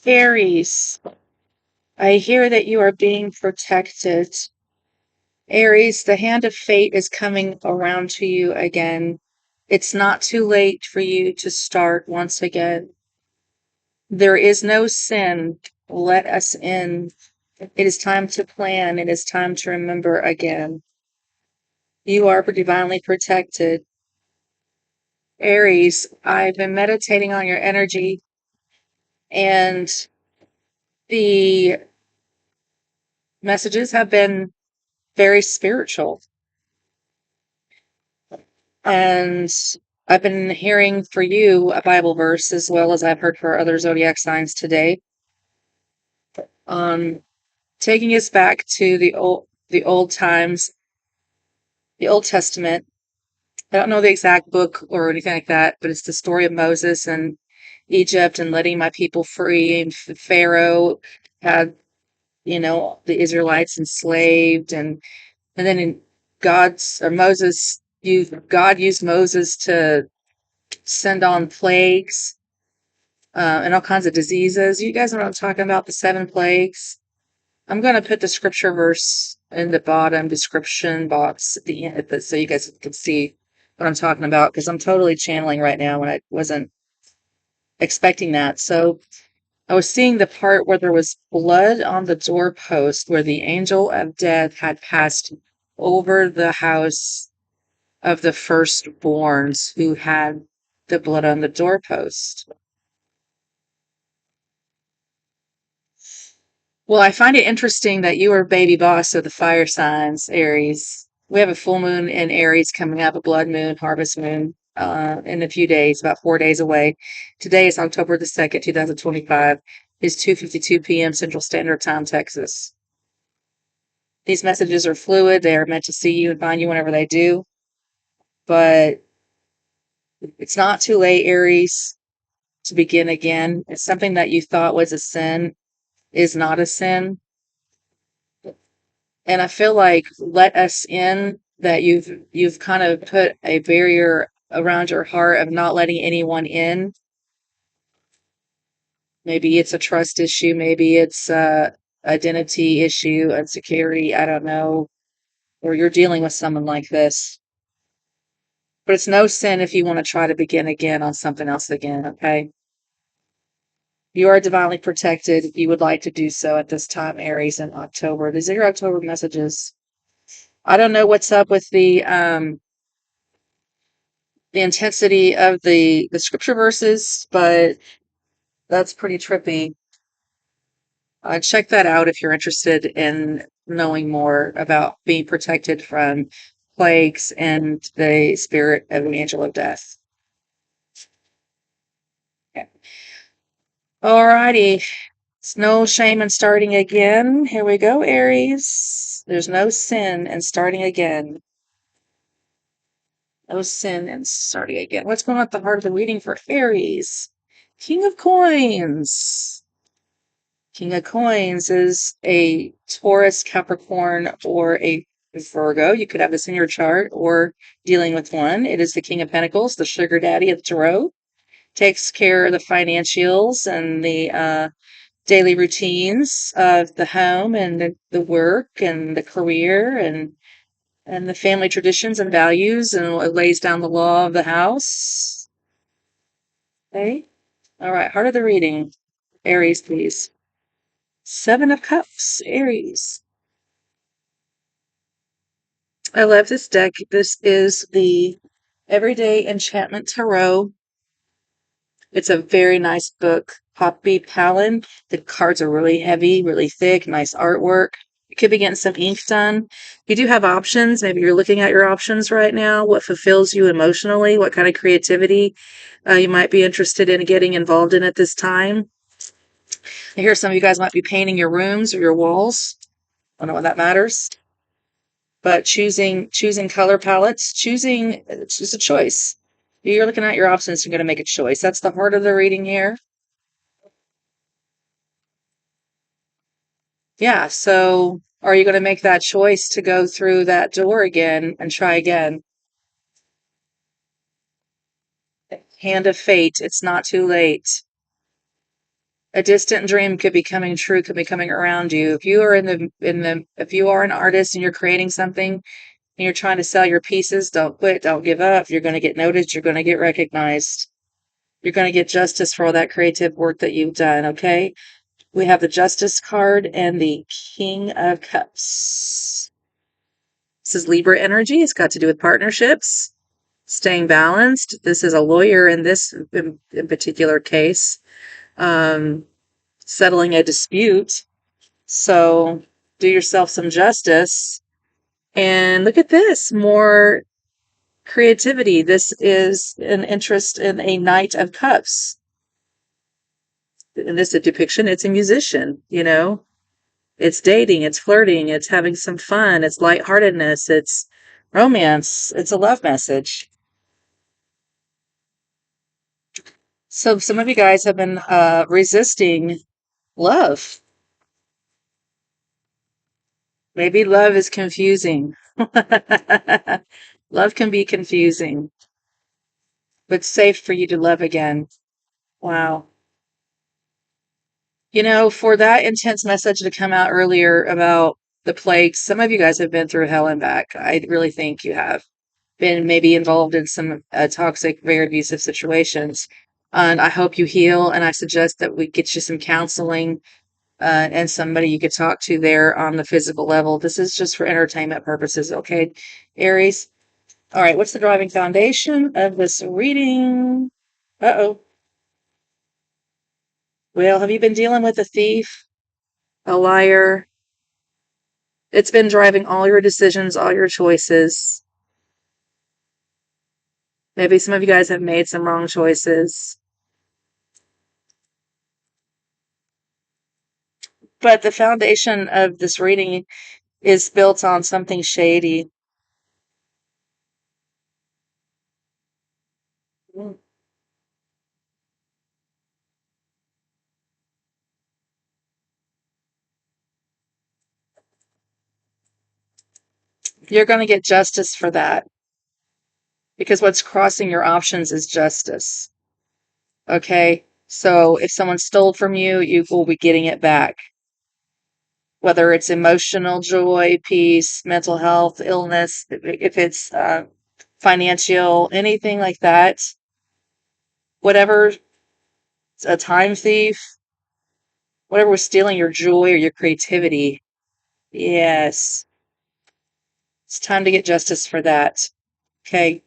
Aries, I hear that you are being protected. Aries, the hand of fate is coming around to you again. It's not too late for you to start once again. There is no sin. Let us in. It is time to plan. It is time to remember again. You are divinely protected. Aries, I've been meditating on your energy, and the messages have been very spiritual. And I've been hearing for you a Bible verse as well as I've heard for other zodiac signs today. Um, Taking us back to the old times, the Old Testament. I don't know the exact book or anything like that, but it's the story of Moses and Egypt and letting my people free. And Pharaoh had, the Israelites enslaved, and then God used Moses to send on plagues and all kinds of diseases. You guys know what I'm talking about, the seven plagues. I'm going to put the scripture verse in the bottom description box at the end so you guys can see what I'm talking about, because I'm totally channeling right now when I wasn't expecting that. So I was seeing the part where there was blood on the doorpost where the angel of death had passed over the house of the firstborns who had the blood on the doorpost. Well, I find it interesting that you are baby boss of the fire signs, Aries. We have a full moon in Aries coming up, a blood moon, harvest moon, in a few days, about 4 days away. Today is October the 2nd, 2025. It's 2:52 p.m. Central Standard Time, Texas. These messages are fluid. They are meant to see you and find you whenever they do. But it's not too late, Aries, to begin again. It's something that you thought was a sin is not a sin. And I feel like let us in, that you've kind of put a barrier around your heart of not letting anyone in. Maybe it's a trust issue, maybe it's a identity issue, insecurity, I don't know, or you're dealing with someone like this. But it's no sin if you want to try to begin again on something else again, okay? You are divinely protected if you would like to do so at this time, Aries, in October. These are your October messages. I don't know what's up with the intensity of the scripture verses, but that's pretty trippy. Check that out if you're interested in knowing more about being protected from plagues and the spirit of an angel of death. Okay. Alrighty. It's no shame in starting again. Here we go, Aries. There's no sin in starting again. No sin in starting again. What's going on at the heart of the reading for Aries? King of Coins. King of Coins is a Taurus, Capricorn, or a Virgo. You could have this in your chart or dealing with one. It is the King of Pentacles, the sugar daddy of the tarot. Takes care of the financials and the daily routines of the home and the work and the career and the family traditions and values, and it lays down the law of the house. Okay. All right. Heart of the reading. Aries, please. Seven of Cups, Aries. I love this deck. This is the Everyday Enchantment Tarot. It's a very nice book. Poppy Palin. The cards are really heavy, really thick, nice artwork. You could be getting some ink done. You do have options. Maybe you're looking at your options right now. What fulfills you emotionally? What kind of creativity you might be interested in getting involved in at this time? I hear some of you guys might be painting your rooms or your walls. I don't know when that matters. But choosing color palettes, it's just a choice. You're looking at your options, you're going to make a choice. That's the heart of the reading here. Yeah, so are you going to make that choice to go through that door again and try again? Hand of fate, it's not too late. A distant dream could be coming true, could be coming around you. If you are if you are an artist and you're creating something and you're trying to sell your pieces, don't quit, don't give up. You're going to get noticed, you're going to get recognized. You're going to get justice for all that creative work that you've done, okay? We have the Justice card and the King of Cups. This is Libra energy. It's got to do with partnerships, staying balanced. This is a lawyer in this in particular case, settling a dispute. So do yourself some justice. And look at this, more creativity. This is an interest in a Knight of Cups. In this depiction, it's a musician, you know. It's dating, it's flirting, it's having some fun, it's lightheartedness, it's romance, it's a love message. So some of you guys have been resisting love. Maybe love is confusing. Love can be confusing, but safe for you to love again. Wow. You know, for that intense message to come out earlier about the plagues, some of you guys have been through hell and back. I really think you have been maybe involved in some toxic, very abusive situations. And I hope you heal. And I suggest that we get you some counseling and somebody you could talk to there on the physical level. This is just for entertainment purposes, okay, Aries? All right, what's the driving foundation of this reading? Uh-oh. Well, have you been dealing with a thief, a liar? It's been driving all your decisions, all your choices. Maybe some of you guys have made some wrong choices. But the foundation of this reading is built on something shady. You're going to get justice for that because what's crossing your options is justice. Okay? So if someone stole from you, you will be getting it back. Whether it's emotional joy, peace, mental health, illness, if it's financial, anything like that, whatever, a time thief, whatever was stealing your joy or your creativity. Yes, it's time to get justice for that. Okay.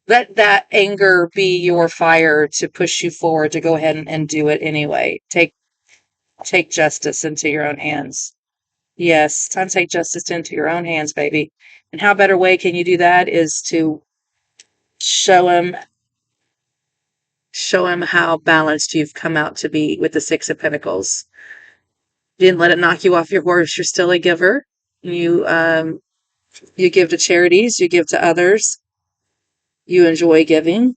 Let that anger be your fire to push you forward to go ahead and do it anyway. Take justice into your own hands. Yes, time to take justice into your own hands, baby. And how better way can you do that is to show him how balanced you've come out to be with the Six of Pentacles. You didn't let it knock you off your horse. You're still a giver. You give to charities, you give to others. You enjoy giving.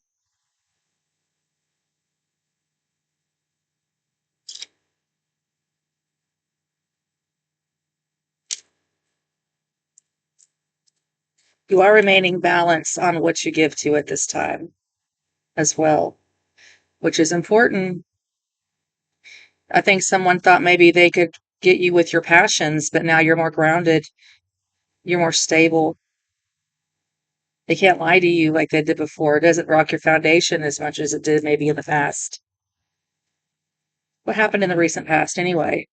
You are remaining balanced on what you give to at this time as well, which is important. I think someone thought maybe they could get you with your passions, but now you're more grounded. You're more stable. They can't lie to you like they did before. It doesn't rock your foundation as much as it did maybe in the past. What happened in the recent past anyway?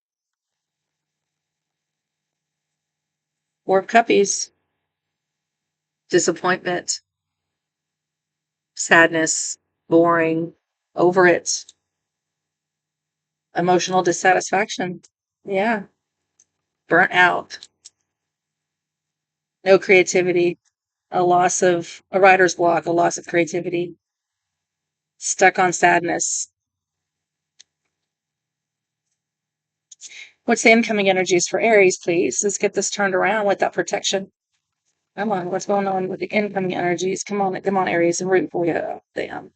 Four of Cuppies. Disappointment. Sadness. Boring. Over it. Emotional dissatisfaction. Yeah. Burnt out. No creativity. A loss of a writer's block. A loss of creativity. Stuck on sadness. What's the incoming energies for Aries, please? Let's get this turned around with that protection. Come on, what's going on with the incoming energies? Come on, Aries, and root for you. Oh, damn.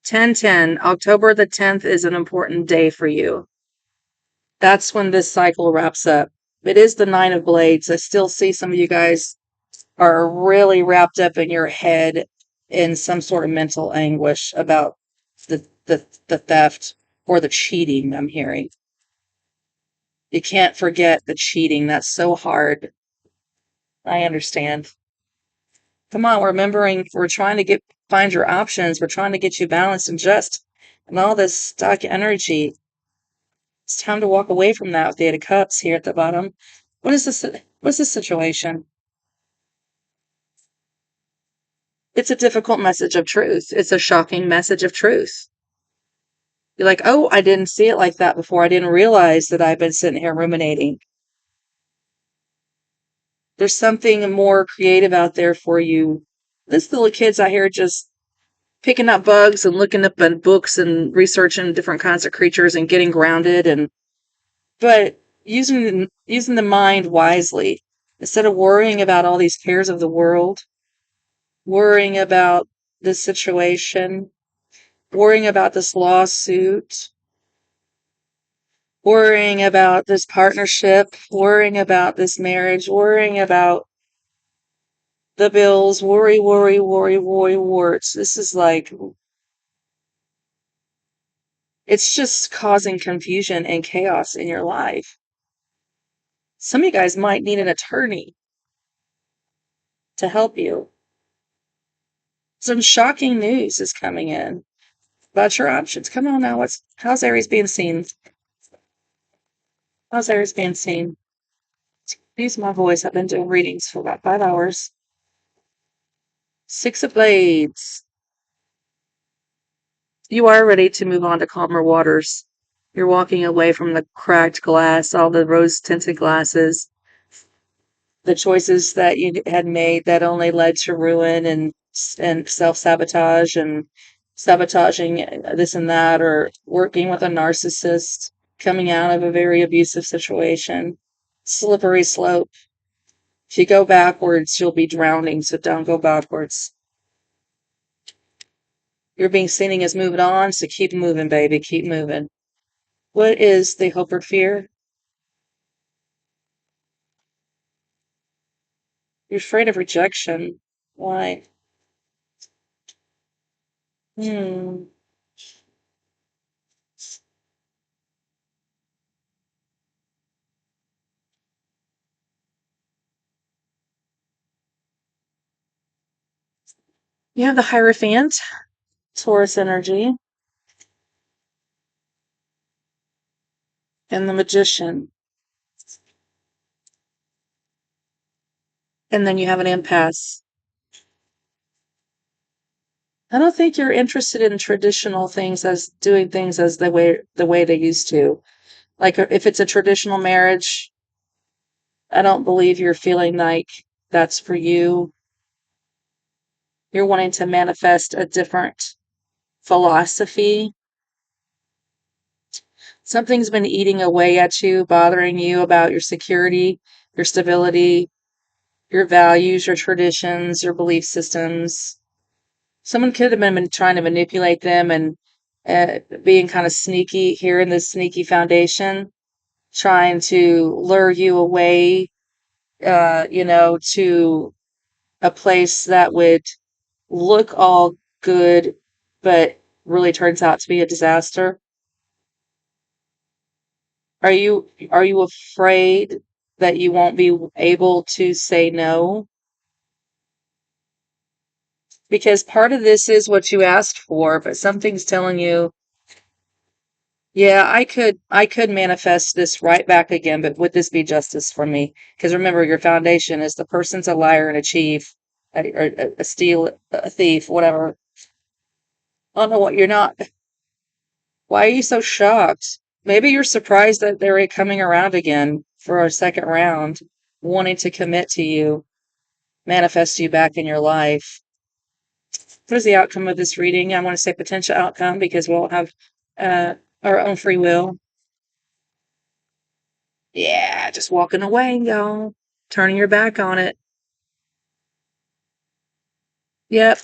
10-10. October the 10th is an important day for you. That's when this cycle wraps up. It is the Nine of Blades. I still see some of you guys are really wrapped up in your head in some sort of mental anguish about the theft or the cheating I'm hearing. You can't forget the cheating. That's so hard. I understand. Come on, we're trying to find your options. We're trying to get you balanced and just. And all this stuck energy. It's time to walk away from that with the Eight of Cups here at the bottom. What's the situation? It's a difficult message of truth. It's a shocking message of truth. You're like, oh, I didn't see it like that before. I didn't realize that I've been sitting here ruminating. There's something more creative out there for you. This little kids out here just picking up bugs and looking up in books and researching different kinds of creatures and getting grounded but using the mind wisely instead of worrying about all these cares of the world, worrying about this situation, worrying about this lawsuit, worrying about this partnership, worrying about this marriage, worrying about the bills, worry. This is like, it's just causing confusion and chaos in your life. Some of you guys might need an attorney to help you. Some shocking news is coming in about your options. Come on now, how's Aries being seen? How's Aries being seen? Excuse my voice. I've been doing readings for about 5 hours. Six of Blades. You are ready to move on to calmer waters. You're walking away from the cracked glass, all the rose-tinted glasses, the choices that you had made that only led to ruin and self-sabotage and sabotaging this and that, or working with a narcissist, coming out of a very abusive situation. Slippery slope. If you go backwards, you'll be drowning, so don't go backwards. You're being seen as moving on, so keep moving, baby. Keep moving. What is the hope or fear? You're afraid of rejection. Why? Hmm. You have the Hierophant, Taurus energy, and the Magician. And then you have an impasse. I don't think you're interested in traditional things as doing things as the way they used to. Like if it's a traditional marriage, I don't believe you're feeling like that's for you. You're wanting to manifest a different philosophy. Something's been eating away at you, bothering you about your security, your stability, your values, your traditions, your belief systems. Someone could have been trying to manipulate them and being kind of sneaky here in this sneaky foundation, trying to lure you away, to a place that would look all good, but really turns out to be a disaster. Are you afraid that you won't be able to say no? Because part of this is what you asked for, but something's telling you, yeah, I could manifest this right back again, but would this be justice for me? Because remember, your foundation is the person's a liar and a chief, a steal, a thief, whatever. Oh no, what you're not. Why are you so shocked? Maybe you're surprised that they're coming around again for a second round, wanting to commit to you, manifest you back in your life. What is the outcome of this reading? I want to say potential outcome because we'll have uh, our own free will. Yeah, just walking away, y'all. Turning your back on it. Yep.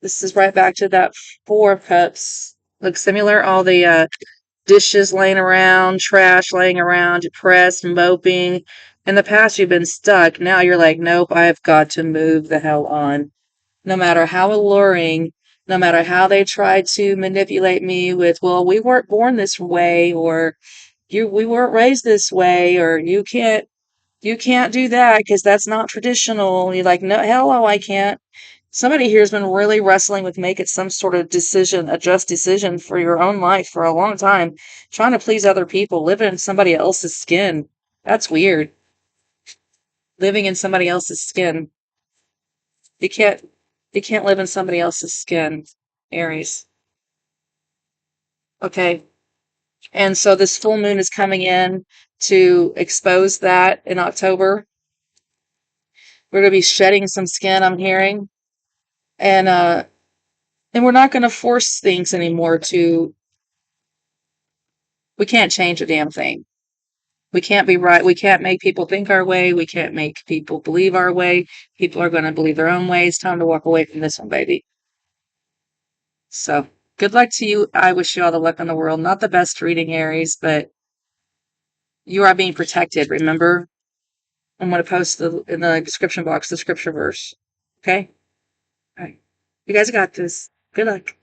This is right back to that Four of Cups. Looks similar. All the dishes laying around, trash laying around, depressed, moping. In the past, you've been stuck. Now you're like, nope, I've got to move the hell on. No matter how alluring No matter how they try to manipulate me with, well, we weren't born this way, or we weren't raised this way, or you can't do that because that's not traditional. You're like, no, hello, I can't. Somebody here has been really wrestling with making some sort of decision, a just decision for your own life for a long time, trying to please other people, living in somebody else's skin. That's weird. Living in somebody else's skin. You can't you can't live in somebody else's skin, Aries. Okay. And so this full moon is coming in to expose that in October. We're going to be shedding some skin, I'm hearing. And we're not going to force things anymore to we can't change a damn thing. We can't be right. We can't make people think our way. We can't make people believe our way. People are going to believe their own ways. Time to walk away from this one, baby. So good luck to you. I wish you all the luck in the world. Not the best reading, Aries, but you are being protected. Remember, I'm going to post in the description box the scripture verse. Okay? All right. You guys got this. Good luck.